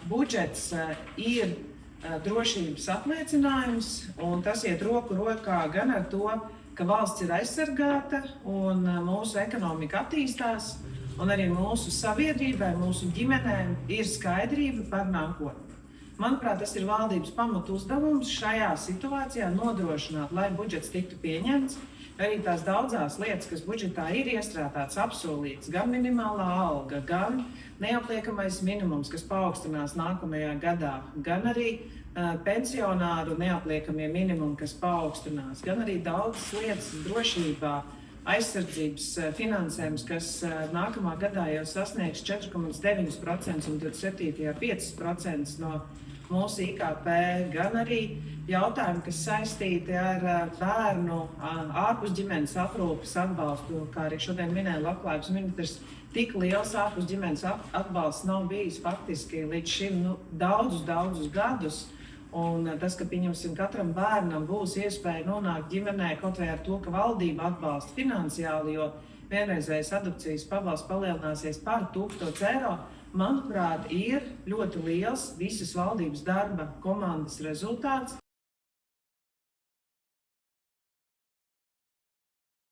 Budžets ir drošības apliecinājums, un tas iet roku rokā gan ar to, ka valsts ir aizsargāta un mūsu ekonomika attīstās, un arī mūsu sabiedrībai, mūsu ģimenēm ir skaidrība par nākotni. Manuprāt, tas ir valdības pamatu uzdevums šajā situācijā nodrošināt, lai budžets tiktu pieņemts, arī tās daudzās lietas, kas budžetā ir iestrādātas, apsolītas, gan minimālā alga, gan neapliekamais minimums, kas paaugstinās nākamajā gadā, gan arī pensionāru neapliekamie minimumi, kas paaugstinās, gan arī daudzas lietas drošībā, aizsardzības finansējums, kas nākamā gadā jau sasniegs 4,9% un 27. 5% no mūsu IKP, gan arī jautājumi, kas saistīti ar bērnu ārpus ģimenes aprūpes atbalstu, kā arī šodien minēja Labklājības ministrs, tik liels ārpus ģimenes atbalsts nav bijis faktiski līdz šim daudzus gadus. Un tas, ka katram bērnam būs iespēja nonākt ģimenē kaut vai ar to, ka valdība atbalsta finansiāli, jo vienreizējas adopcijas pabalsts palielināsies par 1000 eiro, manuprāt, ir ļoti liels visas valdības darba komandas rezultāts.